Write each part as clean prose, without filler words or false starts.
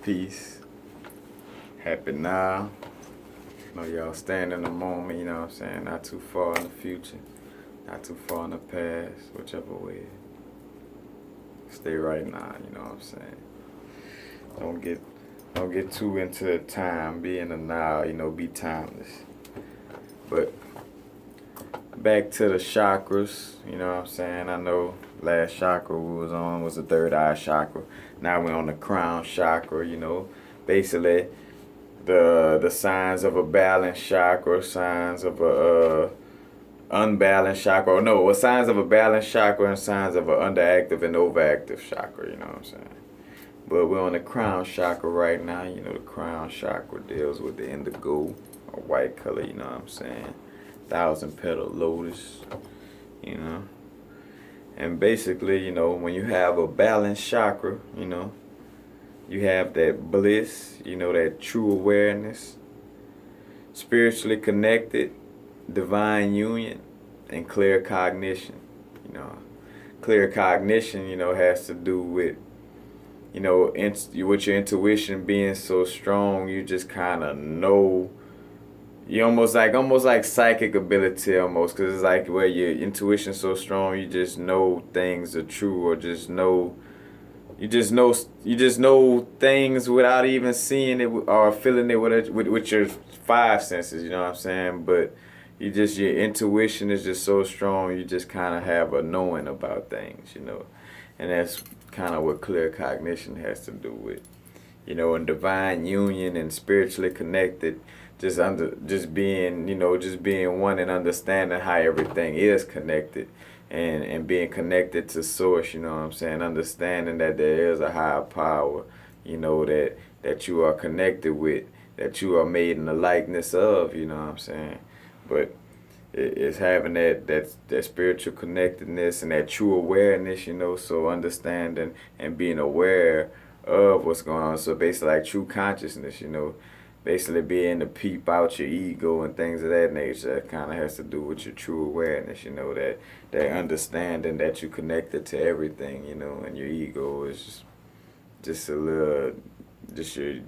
peace. Happy now. Know y'all stand in the moment, you know what I'm saying? Not too far in the future, not too far in the past, whichever way. Stay right now, you know what I'm saying? Don't get too into the time, be in the now, be timeless. But back to the chakras, you know what I'm saying? I know last chakra we was on was the third eye chakra. Now we're on the crown chakra, basically the signs of a balanced chakra, signs of a unbalanced chakra. Or no, signs of a balanced chakra and signs of an underactive and overactive chakra, you know what I'm saying? But we're on the crown chakra right now. The crown chakra deals with the indigo or white color, you know what I'm saying? 1,000-petal lotus, And basically, when you have a balanced chakra, you have that bliss, that true awareness, spiritually connected, divine union, and clear cognition. Clear cognition, has to do with, with your intuition being so strong, you just kind of know. You almost like psychic ability almost, because it's like where your intuition's so strong, you just know things are true, or you just know things without even seeing it or feeling it with your five senses. You know what I'm saying? But your intuition is just so strong, you just kind of have a knowing about things, and that's kind of what clear cognition has to do with, and divine union and spiritually connected. Just being one and understanding how everything is connected, and being connected to source, you know what I'm saying? Understanding that there is a higher power, that you are connected with, that you are made in the likeness of, you know what I'm saying? But it's having that spiritual connectedness and that true awareness, so understanding and being aware of what's going on. So basically like true consciousness, basically being to peep out your ego and things of that nature. That kind of has to do with your true awareness, that understanding that you're connected to everything, and your ego is just a little, just your,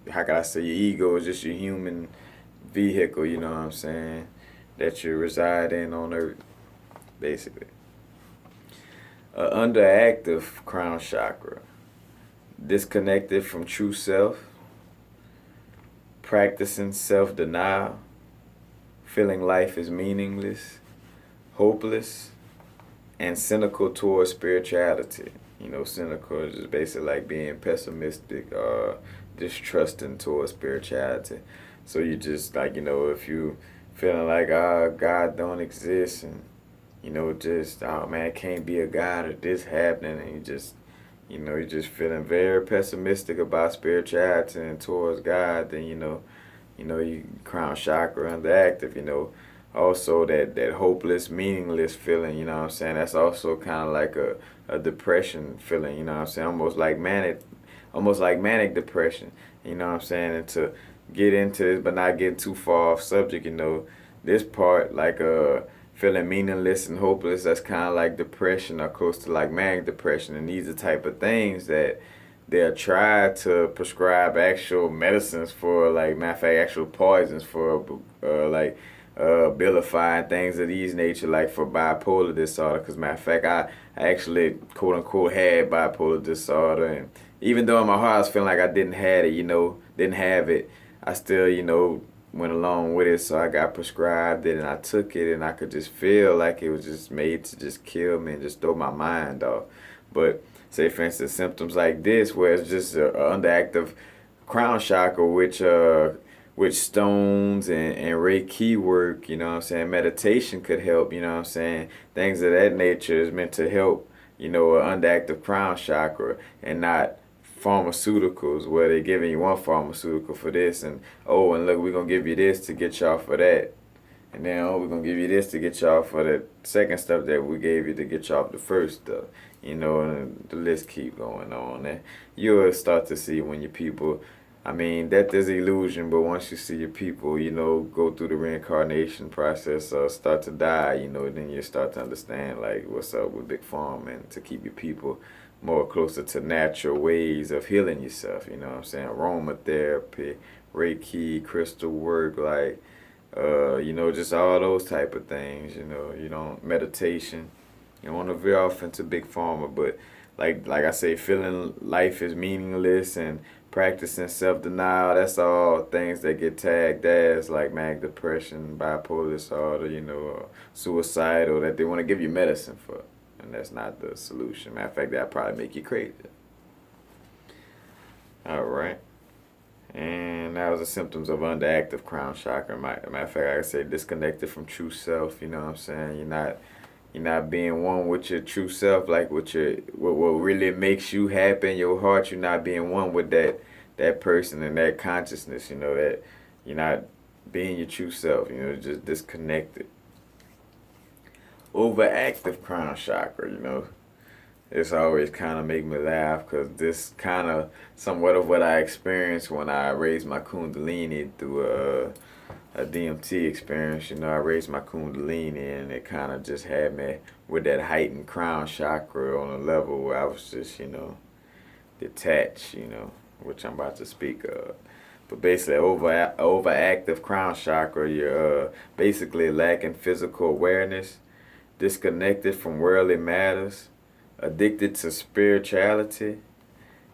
how can I say, your ego is just your human vehicle, you know what I'm saying, that you reside in on earth, basically. Underactive crown chakra, disconnected from true self, practicing self-denial, feeling life is meaningless, hopeless, and cynical towards spirituality. Cynical is just basically like being pessimistic, distrusting towards spirituality. So you just like, if you feeling like, God don't exist, and, just, oh man, can't be a God, or this happening, and you're just feeling very pessimistic about spirituality and towards God, then you crown chakra underactive, also that hopeless, meaningless feeling, you know what I'm saying? That's also kind of like a depression feeling, you know what I'm saying? Almost like manic depression, you know what I'm saying? And to get into this but not get too far off subject, this part like feeling meaningless and hopeless, that's kind of like depression or close to like manic depression. And these are the type of things that they'll try to prescribe actual medicines for, like, matter of fact, actual poisons for, Abilify, things of these nature, like for bipolar disorder. Because matter of fact, I actually, quote unquote, had bipolar disorder. And even though in my heart I was feeling like I didn't have it, I still, went along with it. So I got prescribed it and I took it, and I could just feel like it was just made to just kill me and just throw my mind off. But say, for instance, symptoms like this, where it's just an underactive crown chakra, which stones and Reiki work, you know what I'm saying, meditation could help, you know what I'm saying, things of that nature is meant to help, an underactive crown chakra, and not pharmaceuticals where they're giving you one pharmaceutical for this, and and look, we're going to give you this to get y'all for that. And then, we're going to give you this to get y'all for the second stuff that we gave you to get y'all the first stuff. And the list keep going on. And you'll start to see when your people, death is illusion, but once you see your people, go through the reincarnation process or start to die, then you start to understand, like, what's up with Big Pharma and to keep your people more closer to natural ways of healing yourself, you know what I'm saying? Aromatherapy, Reiki, crystal work, like, just all those type of things, you don't, meditation. You don't want to veer off into big pharma, but like I say, feeling life is meaningless and practicing self-denial, that's all things that get tagged as like manic depression, bipolar disorder, suicidal, that they want to give you medicine for. And that's not the solution. Matter of fact, that'll probably make you crazy. All right. And that was the symptoms of underactive crown chakra. Matter of fact, like I say, disconnected from true self. You know what I'm saying? You're not being one with your true self, like what really makes you happy in your heart. You're not being one with that person and that consciousness. That you're not being your true self. Just disconnected. Overactive crown chakra. It's always kind of make me laugh because this kind of somewhat of what I experienced when I raised my kundalini through a DMT experience. I raised my kundalini and it kind of just had me with that heightened crown chakra on a level where I was just, detached, which I'm about to speak of. But basically, overactive crown chakra, you're basically lacking physical awareness, disconnected from worldly matters, addicted to spirituality,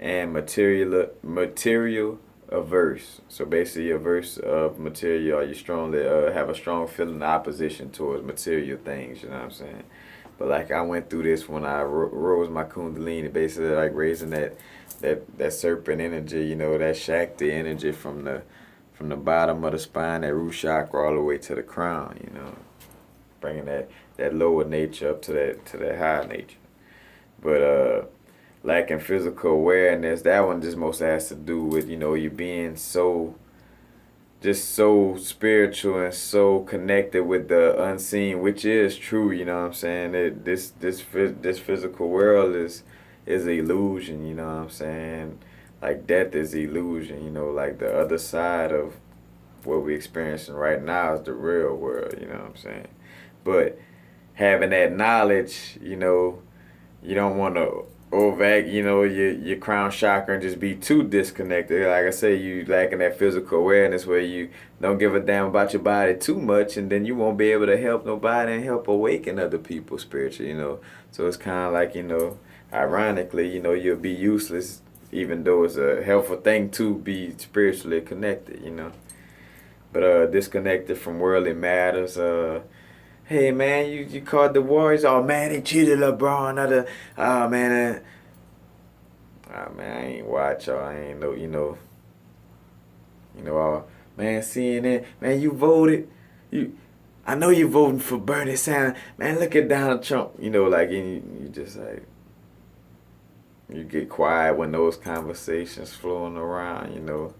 and material averse. So basically, averse of material, you strongly have a strong feeling of opposition towards material things. You know what I'm saying? But like I went through this when I rose my kundalini, basically like raising that serpent energy, that Shakti energy from the bottom of the spine, that root chakra, all the way to the crown. Bringing that lower nature up to that higher nature. But lacking physical awareness, that one just mostly has to do with, you being so spiritual and so connected with the unseen, which is true, you know what I'm saying? That this physical world is illusion, you know what I'm saying? Like death is illusion, like the other side of what we're experiencing right now is the real world, you know what I'm saying? But having that knowledge, you don't want to overact, your crown chakra and just be too disconnected. Like I say, you lacking that physical awareness where you don't give a damn about your body too much, and then you won't be able to help nobody and help awaken other people spiritually, So it's kind of like, ironically, you'll be useless even though it's a helpful thing to be spiritually connected, But disconnected from worldly matters, hey man, you caught the Warriors. Oh man, they cheated LeBron. Oh man, I ain't watch y'all. I ain't know. Man, CNN. Man, you voted. I know you voting for Bernie Sanders. Man, look at Donald Trump. You just like you get quiet when those conversations flowing around.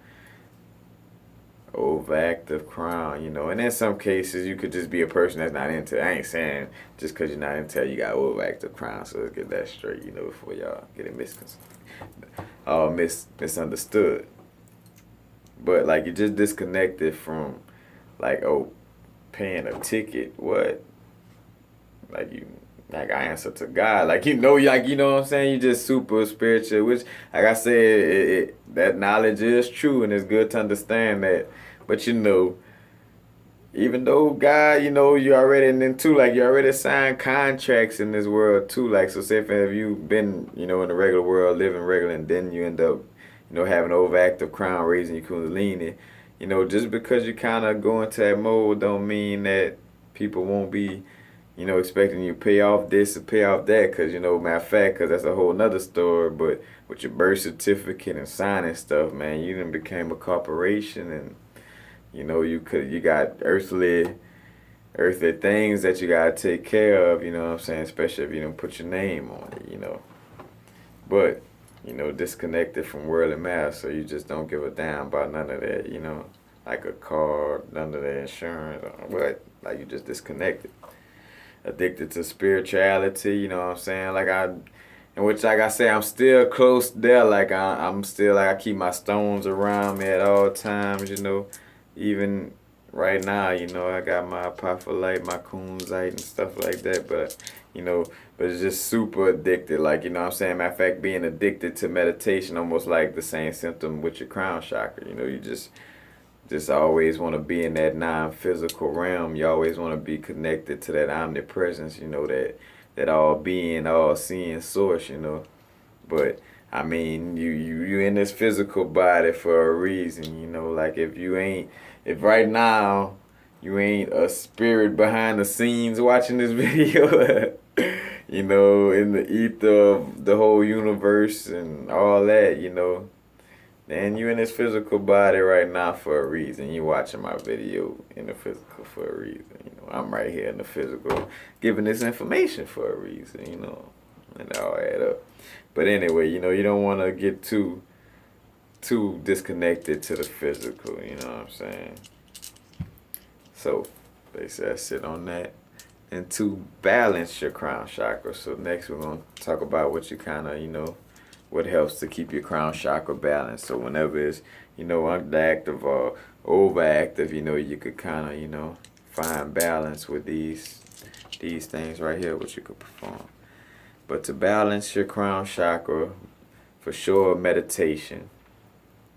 Overactive crown, and in some cases you could just be a person that's not into it. I ain't saying just because you're not into it, you got overactive crown, so let's get that straight, before y'all get it misunderstood. But like you just disconnected from like paying a ticket, what? Like I answer to God, like you know what I'm saying. You just super spiritual, which like I said, that knowledge is true, and it's good to understand that. But even though God, you already into like you already signed contracts in this world too. Like so, say if you've been in the regular world living regular, and then you end up having overactive crown raising your kundalini, just because you kind of go into that mode don't mean that people won't be expecting you to pay off this or pay off that, because, matter of fact, because that's a whole nother story, but with your birth certificate and signing stuff, man, you done became a corporation, and, you got earthly things that you got to take care of, what I'm saying, especially if you don't put your name on it, But, disconnected from worldly matters, so you just don't give a damn about none of that, like a car, none of the insurance, what, like you just disconnected. Addicted to spirituality, you know what I'm saying? Which like I say, I'm still close there. Like I'm still like I keep my stones around me at all times, Even right now, I got my apophyllite, my kunzite and stuff like that. But, you know, but it's just super addicted. Like, you know what I'm saying? Matter of fact, being addicted to meditation almost like the same symptom with your crown chakra. You know, you just always want to be in that non-physical realm. You always want to be connected to that omnipresence, you know, that all being, all seeing source, you know. But I mean, you in this physical body for a reason, you know. Like if right now you ain't a spirit behind the scenes watching this video, you know, in the ether of the whole universe and all that, you know, then you in this physical body right now for a reason. You watching my video in the physical for a reason. You know, I'm right here in the physical, giving this information for a reason. You know, and it all add up. But anyway, you know, you don't want to get too disconnected to the physical. You know what I'm saying? So they say I sit on that. And to balance your crown chakra. So next we're gonna talk about what you kind of, you know, what helps to keep your crown chakra balanced. So whenever it's, you know, underactive or overactive, you know, you could kind of, you know, find balance with these things right here, which you could perform. But to balance your crown chakra, for sure, meditation.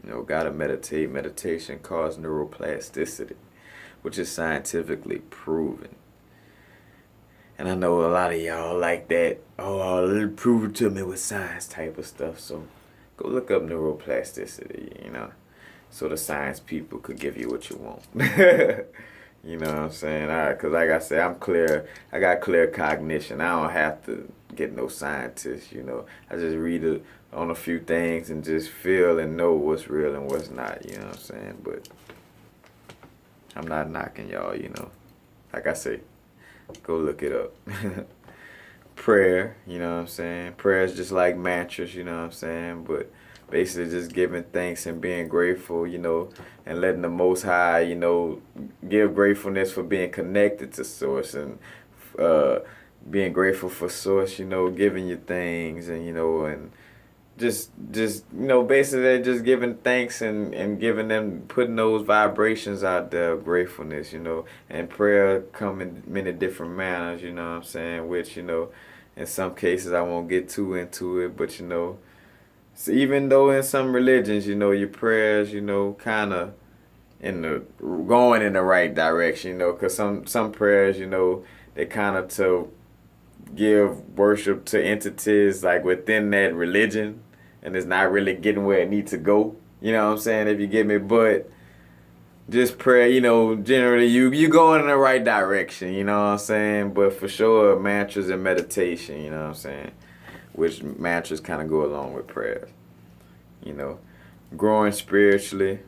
You know, gotta meditate. Meditation causes neuroplasticity, which is scientifically proven. And I know a lot of y'all like that, oh, prove it to me with science type of stuff. So go look up neuroplasticity, you know, so the science people could give you what you want. You know what I'm saying? All right, because like I said, I'm clear. I got clear cognition. I don't have to get no scientist, you know. I just read on a few things and just feel and know what's real and what's not, you know what I'm saying? But I'm not knocking y'all, you know. Like I say, go look it up. Prayer, you know what I'm saying? Prayer is just like mantras, you know what I'm saying? But basically just giving thanks and being grateful, you know, and letting the Most High, you know, give gratefulness for being connected to Source and being grateful for Source, you know, giving you things and, you know, and just you know, basically just giving thanks and giving them, putting those vibrations out there of gratefulness, you know. And prayer come in many different manners, you know what I'm saying, which, you know, in some cases I won't get too into it, but, you know, so even though in some religions, you know, your prayers, you know, kind of going in the right direction, you know, because some prayers, you know, they kind of to give worship to entities like within that religion, and it's not really getting where it needs to go. You know what I'm saying? If you get me, but just prayer, you know, generally you going in the right direction. You know what I'm saying? But for sure, mantras and meditation. You know what I'm saying? Which mantras kind of go along with prayers. You know, growing spiritually,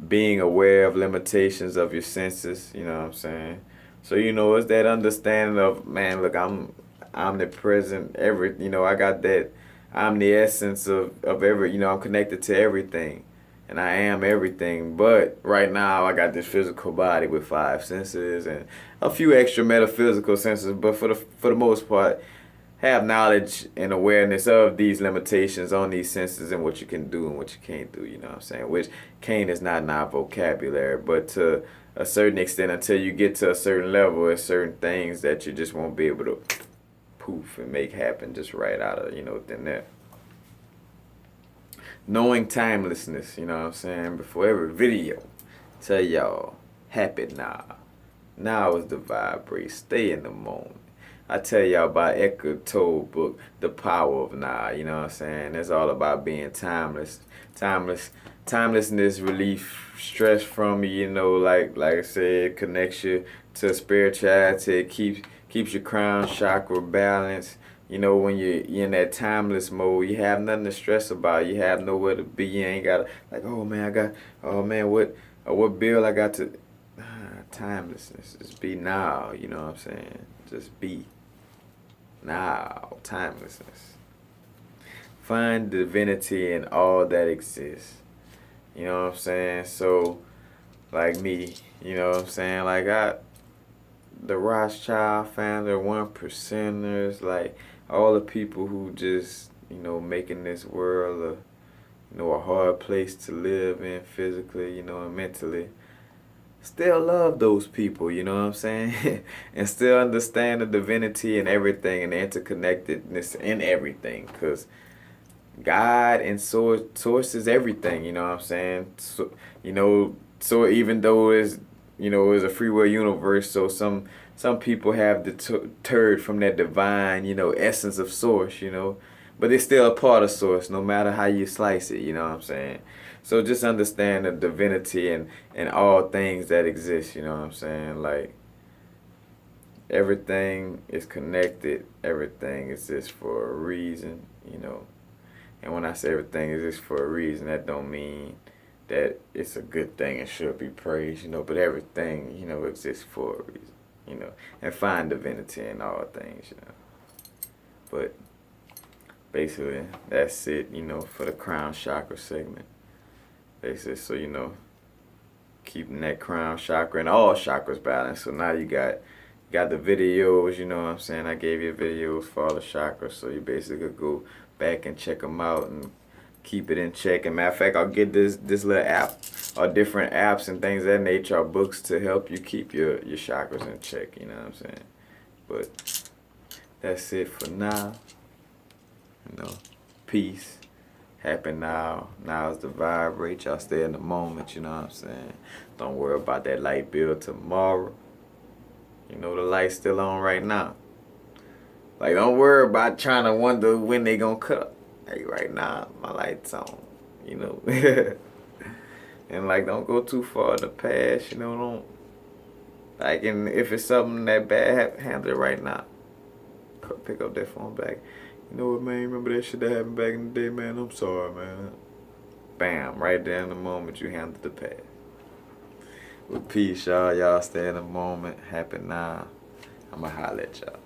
being aware of limitations of your senses. You know what I'm saying? So, you know, it's that understanding of, man, look, I'm omnipresent, you know, I got that, I'm the essence of every, you know, I'm connected to everything, and I am everything, but right now I got this physical body with 5 senses and a few extra metaphysical senses, but for the most part, have knowledge and awareness of these limitations on these senses and what you can do and what you can't do, you know what I'm saying? Which can't is not in our vocabulary, but to a certain extent, until you get to a certain level, there's certain things that you just won't be able to poof and make happen just right out of, you know, thin there. Knowing timelessness, you know what I'm saying? Before every video, tell y'all, happy now. Now is the vibrate, stay in the moment. I tell y'all about Eckhart Tolle book, The Power of Now, you know what I'm saying? It's all about being timeless. Timelessness relief stress from you, you know, like I said, connects you to spirituality, it keeps your crown chakra balanced. You know, when you're in that timeless mode, you have nothing to stress about. You have nowhere to be. You ain't got like, oh man, what bill I got to timelessness. Just be now, you know what I'm saying? Just be now, timelessness. Find divinity in all that exists. You know what I'm saying? So, like me, you know what I'm saying? Like the Rothschild family, 1%ers, like all the people who just, you know, making this world a hard place to live in physically, you know, and mentally. still love those people, you know what I'm saying? And still understand the divinity and everything and the interconnectedness in everything. Because God and source is everything, you know what I'm saying? So, so even though it's a free will universe, so some people have deterred from that divine, essence of source, but it's still a part of source, no matter how you slice it, you know what I'm saying? So just understand the divinity and all things that exist, you know what I'm saying? Like, everything is connected, everything exists for a reason. And when I say everything exists for a reason, that don't mean that it's a good thing and should be praised, but everything, exists for a reason, and find divinity in all things. But basically, that's it, for the crown chakra segment. Basically, so, keeping that crown chakra and all chakras balanced. So now you got the videos, you know what I'm saying? I gave you videos for all the chakras, so you basically could go back and check them out and keep it in check. And matter of fact, I'll get this little app or different apps and things of that nature or books to help you keep your chakras in check, you know what I'm saying? But that's it for now. Peace. Happy now. Now's the vibrate. Y'all stay in the moment, you know what I'm saying? Don't worry about that light bill tomorrow. The light's still on right now. Like, don't worry about trying to wonder when they gonna cut. Hey, right now, my light's on. And, like, don't go too far in the past, don't. Like, and if it's something that bad, handle it right now. Pick up that phone back. You know what, man? Remember that shit that happened back in the day, man? I'm sorry, man. Bam, right there in the moment you handled the past. With peace, y'all. Y'all stay in the moment. Happy now. I'ma holler at y'all.